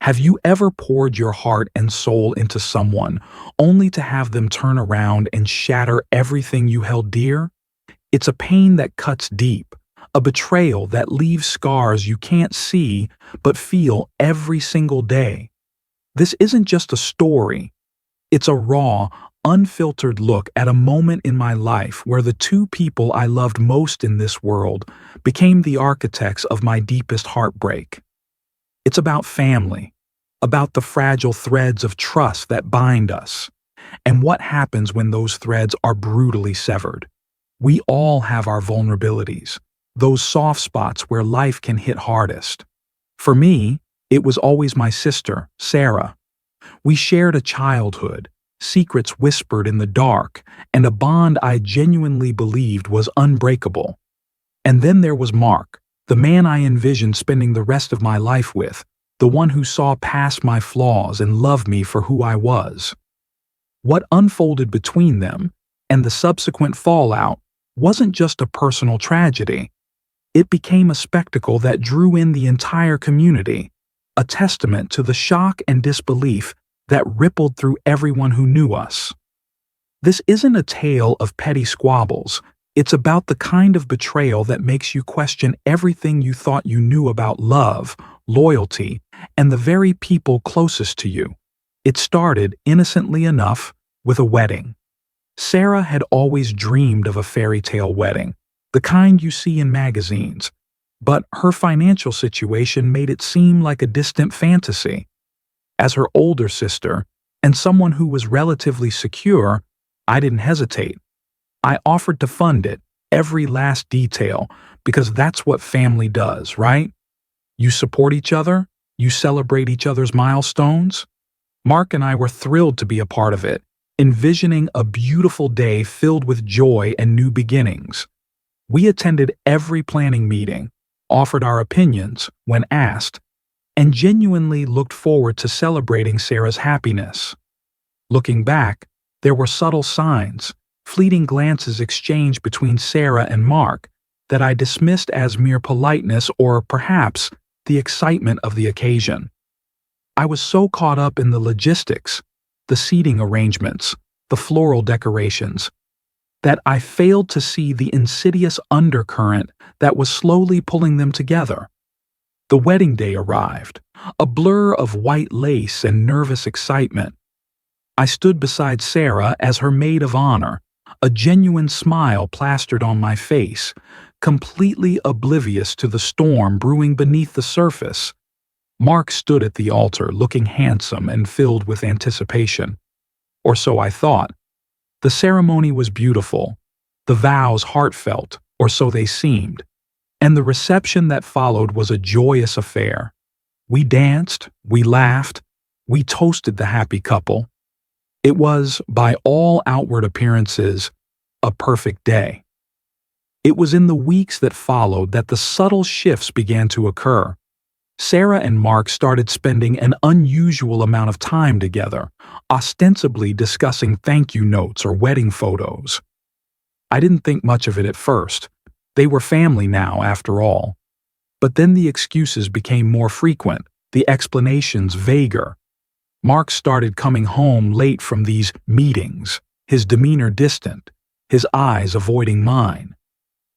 Have you ever poured your heart and soul into someone only to have them turn around and shatter everything you held dear? It's a pain that cuts deep, a betrayal that leaves scars you can't see but feel every single day. This isn't just a story, it's a raw, unfiltered look at a moment in my life where the two people I loved most in this world became the architects of my deepest heartbreak. It's about family, about the fragile threads of trust that bind us, and what happens when those threads are brutally severed. We all have our vulnerabilities, those soft spots where life can hit hardest. For me, it was always my sister, Sarah. We shared a childhood, secrets whispered in the dark, and a bond I genuinely believed was unbreakable. And then there was Mark, the man I envisioned spending the rest of my life with, the one who saw past my flaws and loved me for who I was. What unfolded between them, and the subsequent fallout, wasn't just a personal tragedy. It became a spectacle that drew in the entire community, a testament to the shock and disbelief that rippled through everyone who knew us. This isn't a tale of petty squabbles. It's about the kind of betrayal that makes you question everything you thought you knew about love, loyalty, and the very people closest to you. It started, innocently enough, with a wedding. Sarah had always dreamed of a fairy tale wedding, the kind you see in magazines, but her financial situation made it seem like a distant fantasy. As her older sister, and someone who was relatively secure, I didn't hesitate. I offered to fund it, every last detail, because that's what family does, right? You support each other, you celebrate each other's milestones. Mark and I were thrilled to be a part of it, envisioning a beautiful day filled with joy and new beginnings. We attended every planning meeting, offered our opinions when asked, and genuinely looked forward to celebrating Sarah's happiness. Looking back, there were subtle signs, fleeting glances exchanged between Sarah and Mark that I dismissed as mere politeness or perhaps the excitement of the occasion. I was so caught up in the logistics, the seating arrangements, the floral decorations, that I failed to see the insidious undercurrent that was slowly pulling them together. The wedding day arrived, a blur of white lace and nervous excitement. I stood beside Sarah as her maid of honor, a genuine smile plastered on my face, completely oblivious to the storm brewing beneath the surface. Mark stood at the altar looking handsome and filled with anticipation. Or so I thought. The ceremony was beautiful, the vows heartfelt, or so they seemed, and the reception that followed was a joyous affair. We danced, we laughed, we toasted the happy couple. It was, by all outward appearances, a perfect day. It was in the weeks that followed that the subtle shifts began to occur. Sarah and Mark started spending an unusual amount of time together, ostensibly discussing thank you notes or wedding photos. I didn't think much of it at first. They were family now, after all. But then the excuses became more frequent, the explanations vaguer. Mark started coming home late from these meetings, his demeanor distant, his eyes avoiding mine.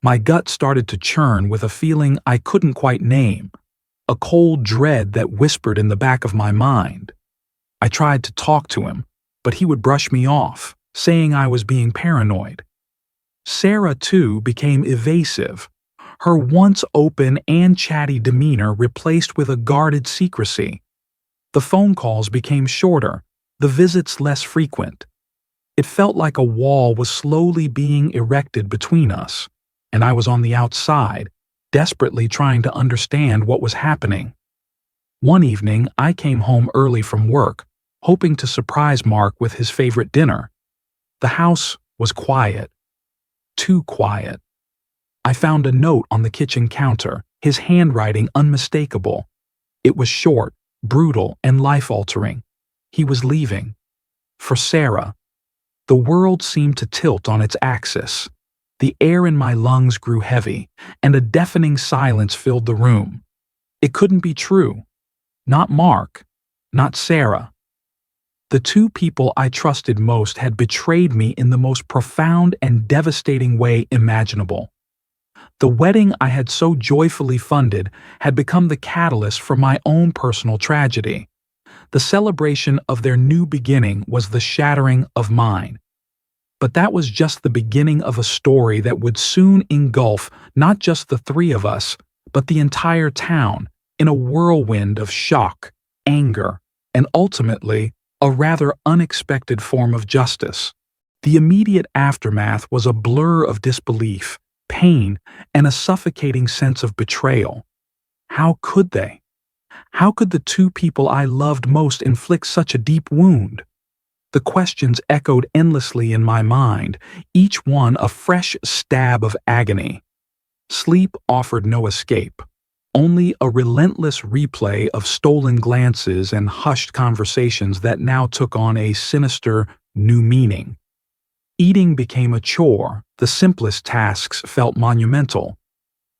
My gut started to churn with a feeling I couldn't quite name, a cold dread that whispered in the back of my mind. I tried to talk to him, but he would brush me off, saying I was being paranoid. Sarah, too, became evasive, her once open and chatty demeanor replaced with a guarded secrecy. The phone calls became shorter, the visits less frequent. It felt like a wall was slowly being erected between us, and I was on the outside, desperately trying to understand what was happening. One evening, I came home early from work, hoping to surprise Mark with his favorite dinner. The house was quiet. Too quiet. I found a note on the kitchen counter, his handwriting unmistakable. It was short, brutal, and life-altering. He was leaving. For Sarah. The world seemed to tilt on its axis. The air in my lungs grew heavy, and a deafening silence filled the room. It couldn't be true. Not Mark. not Sarah. The two people I trusted most had betrayed me in the most profound and devastating way imaginable. The wedding I had so joyfully funded had become the catalyst for my own personal tragedy. The celebration of their new beginning was the shattering of mine. But that was just the beginning of a story that would soon engulf not just the three of us, but the entire town in a whirlwind of shock, anger, and ultimately, a rather unexpected form of justice. The immediate aftermath was a blur of disbelief, pain, and a suffocating sense of betrayal. How could they? How could the two people I loved most inflict such a deep wound? The questions echoed endlessly in my mind, each one a fresh stab of agony. Sleep offered no escape, only a relentless replay of stolen glances and hushed conversations that now took on a sinister, new meaning. Eating became a chore, the simplest tasks felt monumental.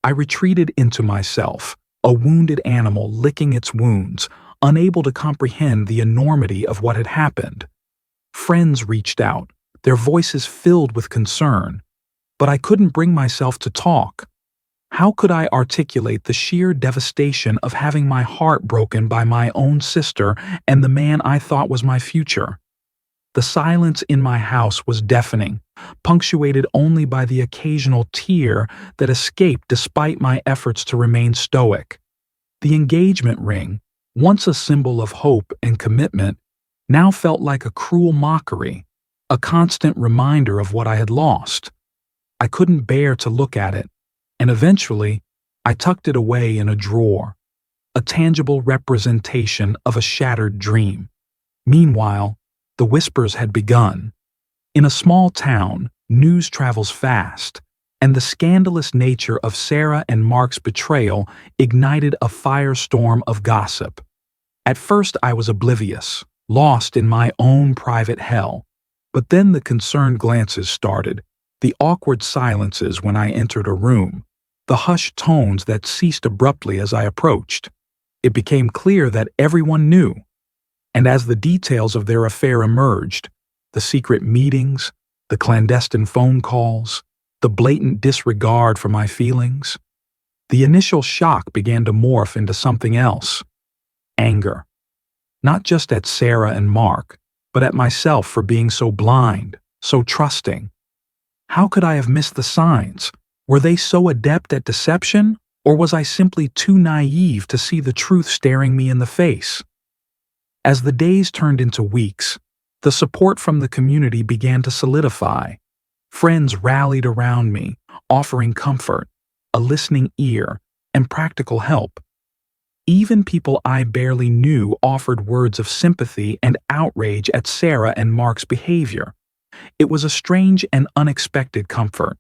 I retreated into myself, a wounded animal licking its wounds, unable to comprehend the enormity of what had happened. Friends reached out, their voices filled with concern, but I couldn't bring myself to talk. How could I articulate the sheer devastation of having my heart broken by my own sister and the man I thought was my future? The silence in my house was deafening, punctuated only by the occasional tear that escaped despite my efforts to remain stoic. The engagement ring, once a symbol of hope and commitment, now felt like a cruel mockery, a constant reminder of what I had lost. I couldn't bear to look at it, and eventually I tucked it away in a drawer, a tangible representation of a shattered dream. Meanwhile, the whispers had begun. In a small town, news travels fast, and the scandalous nature of Sarah and Mark's betrayal ignited a firestorm of gossip. At first I was oblivious, lost in my own private hell. But then the concerned glances started, the awkward silences when I entered a room, the hushed tones that ceased abruptly as I approached. It became clear that everyone knew. And as the details of their affair emerged, the secret meetings, the clandestine phone calls, the blatant disregard for my feelings, the initial shock began to morph into something else: anger. Not just at Sarah and Mark, but at myself for being so blind, so trusting. How could I have missed the signs? Were they so adept at deception, or was I simply too naive to see the truth staring me in the face? As the days turned into weeks, the support from the community began to solidify. Friends rallied around me, offering comfort, a listening ear, and practical help. Even people I barely knew offered words of sympathy and outrage at Sarah and Mark's behavior. It was a strange and unexpected comfort,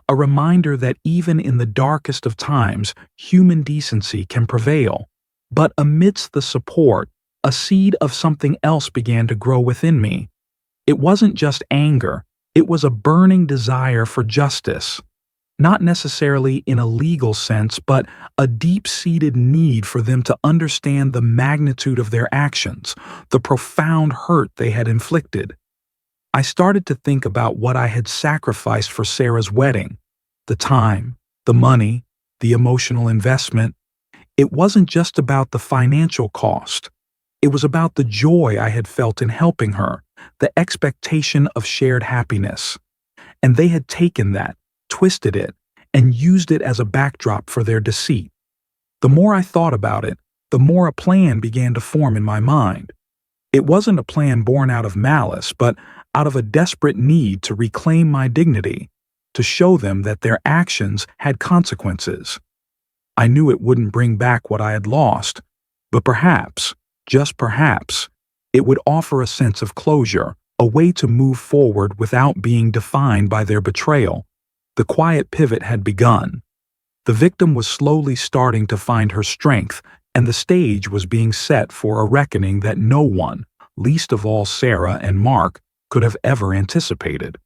a reminder that even in the darkest of times, human decency can prevail. But amidst the support, a seed of something else began to grow within me. It wasn't just anger, it was a burning desire for justice. Not necessarily in a legal sense, but a deep-seated need for them to understand the magnitude of their actions, the profound hurt they had inflicted. I started to think about what I had sacrificed for Sarah's wedding: the time, the money, the emotional investment. It wasn't just about the financial cost. It was about the joy I had felt in helping her, the expectation of shared happiness. And they had taken that, twisted it, and used it as a backdrop for their deceit. The more I thought about it, the more a plan began to form in my mind. It wasn't a plan born out of malice, but out of a desperate need to reclaim my dignity, to show them that their actions had consequences. I knew it wouldn't bring back what I had lost, but perhaps, just perhaps, it would offer a sense of closure, a way to move forward without being defined by their betrayal. The quiet pivot had begun. The victim was slowly starting to find her strength, and the stage was being set for a reckoning that no one, least of all Sarah and Mark, could have ever anticipated.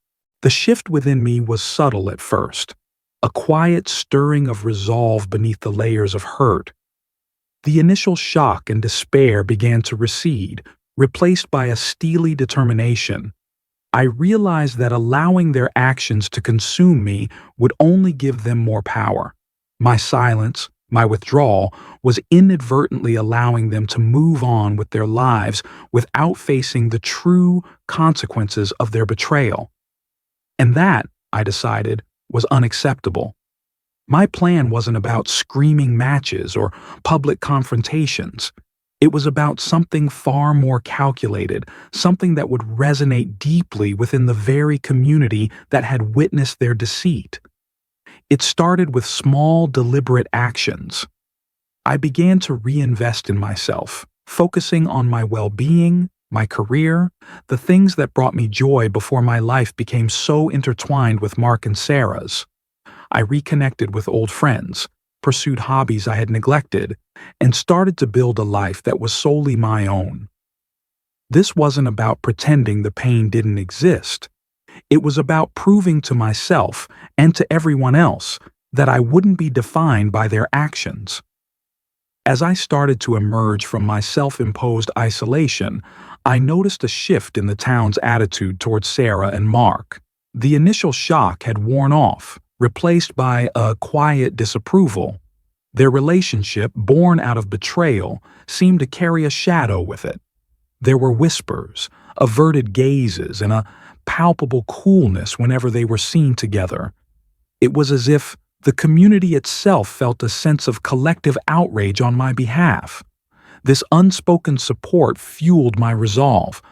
The shift within me was subtle at first, a quiet stirring of resolve beneath the layers of hurt. The initial shock and despair began to recede, replaced by a steely determination. I realized that allowing their actions to consume me would only give them more power. My silence, my withdrawal, was inadvertently allowing them to move on with their lives without facing the true consequences of their betrayal. And that, I decided, was unacceptable. My plan wasn't about screaming matches or public confrontations. It was about something far more calculated, something that would resonate deeply within the very community that had witnessed their deceit. It started with small, deliberate actions. I began to reinvest in myself, focusing on my well-being, my career, the things that brought me joy before my life became so intertwined with Mark and Sarah's. I reconnected with old friends, pursued hobbies I had neglected, and started to build a life that was solely my own. This wasn't about pretending the pain didn't exist. It was about proving to myself and to everyone else that I wouldn't be defined by their actions. As I started to emerge from my self-imposed isolation, I noticed a shift in the town's attitude towards Sarah and Mark. The initial shock had worn off, replaced by a quiet disapproval. Their relationship, born out of betrayal, seemed to carry a shadow with it. There were whispers, averted gazes, and a palpable coolness whenever they were seen together. It was as if the community itself felt a sense of collective outrage on my behalf. This unspoken support fueled my resolve.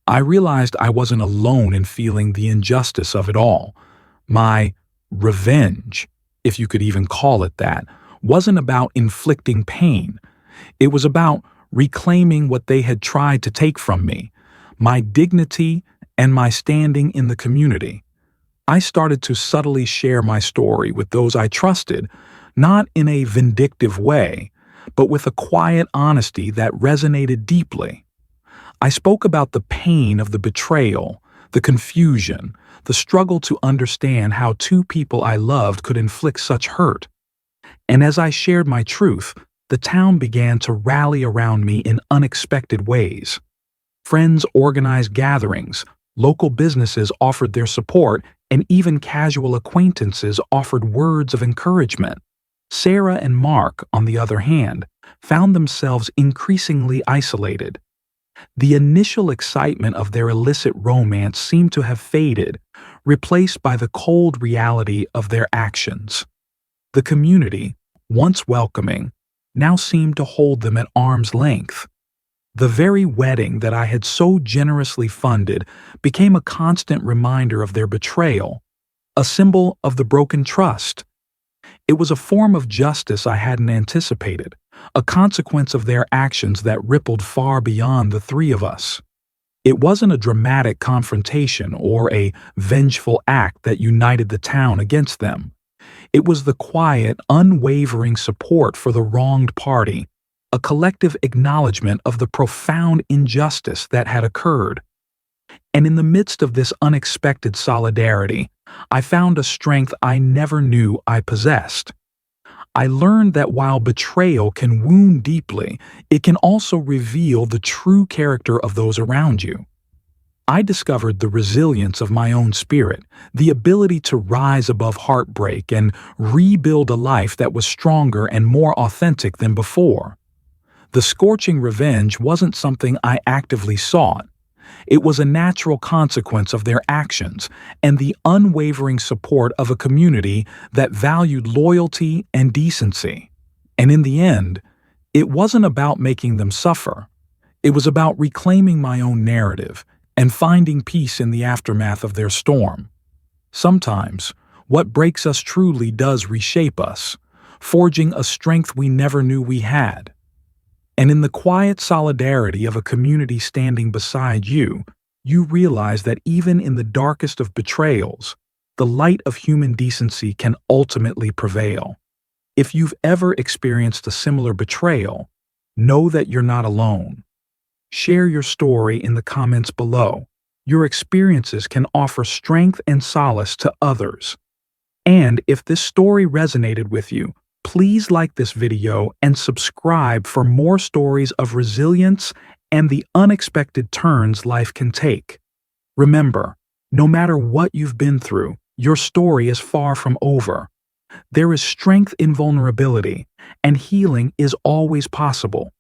I realized I wasn't alone in feeling the injustice of it all. My revenge, if you could even call it that, wasn't about inflicting pain. It was about reclaiming what they had tried to take from me, my dignity and my standing in the community. I started to subtly share my story with those I trusted, not in a vindictive way, but with a quiet honesty that resonated deeply. I spoke about the pain of the betrayal, the confusion, the struggle to understand how two people I loved could inflict such hurt. And as I shared my truth, the town began to rally around me in unexpected ways. Friends organized gatherings, local businesses offered their support, and even casual acquaintances offered words of encouragement. Sarah and Mark, on the other hand, found themselves increasingly isolated. The initial excitement of their illicit romance seemed to have faded, replaced by the cold reality of their actions. The community, once welcoming, now seemed to hold them at arm's length. The very wedding that I had so generously funded became a constant reminder of their betrayal, a symbol of the broken trust. It was a form of justice I hadn't anticipated, a consequence of their actions that rippled far beyond the three of us. It wasn't a dramatic confrontation or a vengeful act that united the town against them. It was the quiet, unwavering support for the wronged party, a collective acknowledgement of the profound injustice that had occurred. And in the midst of this unexpected solidarity, I found a strength I never knew I possessed. I learned that while betrayal can wound deeply, it can also reveal the true character of those around you. I discovered the resilience of my own spirit, the ability to rise above heartbreak and rebuild a life that was stronger and more authentic than before. The scorching revenge wasn't something I actively sought. It was a natural consequence of their actions and the unwavering support of a community that valued loyalty and decency. And in the end, it wasn't about making them suffer. It was about reclaiming my own narrative and finding peace in the aftermath of their storm. Sometimes, what breaks us truly does reshape us, forging a strength we never knew we had. And in the quiet solidarity of a community standing beside you, you realize that even in the darkest of betrayals, the light of human decency can ultimately prevail. If you've ever experienced a similar betrayal, know that you're not alone. Share your story in the comments below. Your experiences can offer strength and solace to others. And if this story resonated with you, Please like this video and subscribe for more stories of resilience and the unexpected turns life can take. Remember, no matter what you've been through, your story is far from over. There is strength in vulnerability, and healing is always possible.